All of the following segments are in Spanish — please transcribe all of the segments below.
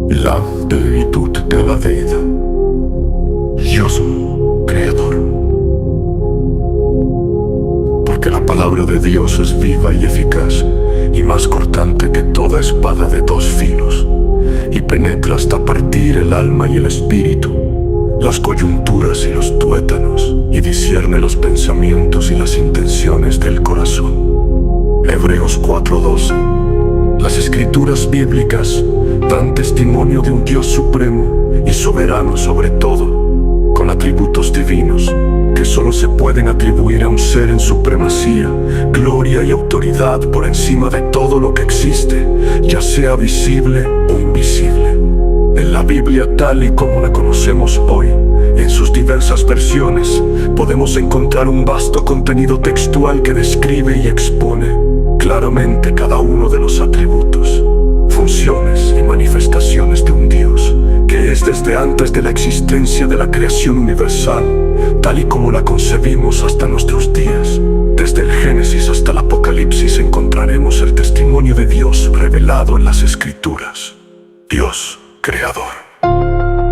la plenitud de la vida. Dios, Creador. Porque la palabra de Dios es viva y eficaz, y más cortante que toda espada de dos filos, y penetra hasta partir el alma y el espíritu, las coyunturas y los tuétanos, y discierne los pensamientos y las intenciones del corazón. Hebreos 4:12. Las escrituras bíblicas dan testimonio de un Dios supremo y soberano sobre todo, con atributos divinos que solo se pueden atribuir a un ser en supremacía, gloria y autoridad por encima de todo lo que existe, ya sea visible o invisible. En la Biblia tal y como la conocemos hoy, en sus diversas versiones, podemos encontrar un vasto contenido textual que describe y expone claramente cada uno de los atributos, funciones y manifestaciones de un Dios que es desde antes de la existencia de la creación universal, tal y como la concebimos hasta nuestros días. Desde el Génesis hasta el Apocalipsis encontraremos el testimonio de Dios revelado en las Escrituras. Dios, Creador.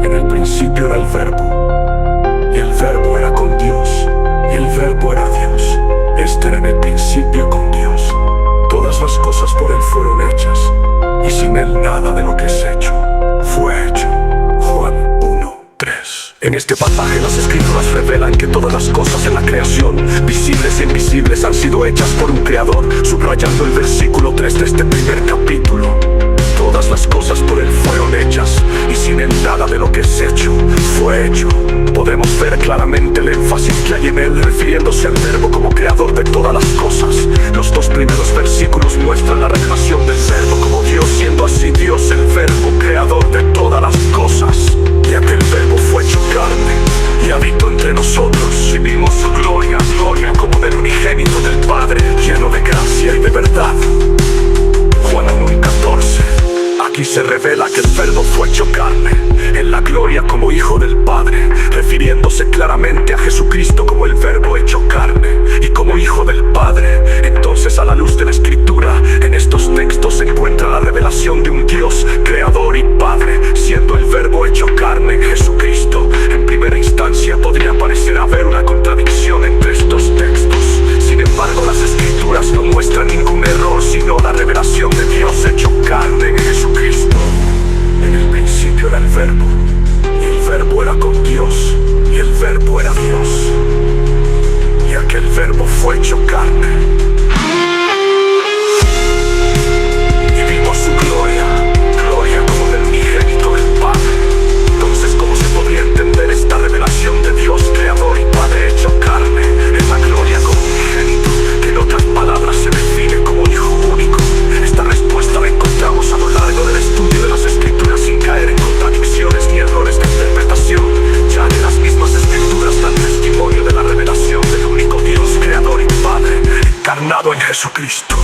En el principio era el Verbo, y el Verbo era con Dios, y el Verbo era Dios. Este era en el principio con Dios. Todas las cosas por Él fueron hechas, y sin Él nada de lo que es hecho fue hecho. Juan 1:3. En este pasaje las Escrituras revelan que todas las cosas en la creación, visibles e invisibles, han sido hechas por un Creador, subrayando el versículo 3 de este primer capítulo. Todas las cosas por Él fueron hechas, y sin Él nada de lo que es hecho fue hecho. Podemos ver claramente el énfasis que hay en Él, refiriéndose al Verbo como creador de todas las cosas. Los dos primeros versículos muestran la revelación del Verbo como Dios, siendo así Dios el Verbo creador de todas las cosas. Y aquel Verbo fue hecho carne, y habitó entre nosotros, y vimos su gloria, gloria como del unigénito del Padre, lleno de gracia y de verdad. Juan 1:14. Aquí se revela que el Verbo fue hecho carne, en la gloria como Hijo del Padre, refiriéndose claramente a Jesucristo como el Verbo hecho carne y como Hijo del Padre. Entonces, a la luz de la Escritura, en estos textos se encuentra la revelación de un Dios creador y Padre, siendo el Verbo hecho carne en Jesucristo. En primera instancia podría parecer haber una contradicción entre estos textos. Sin embargo, las Escrituras no muestran ningún error, sino la revelación de Dios hecho carne en Jesucristo. En el principio era el Verbo, y el Verbo era con Dios, y el Verbo era Dios. Y aquel Verbo fue hecho carne, y vimos su gloria, gloria como del unigénito del Padre. Entonces, ¿cómo se podría entender esta revelación de Dios creador y Padre hecho carne, en la gloria como unigénito, que en otras palabras se define como Hijo único? Esta respuesta la encontramos a lo largo del estudio de las Escrituras, sin caer en contradicciones ni errores de interpretación, ya que las mismas Escrituras dan testimonio de la revelación del único Dios creador y Padre encarnado en Jesucristo.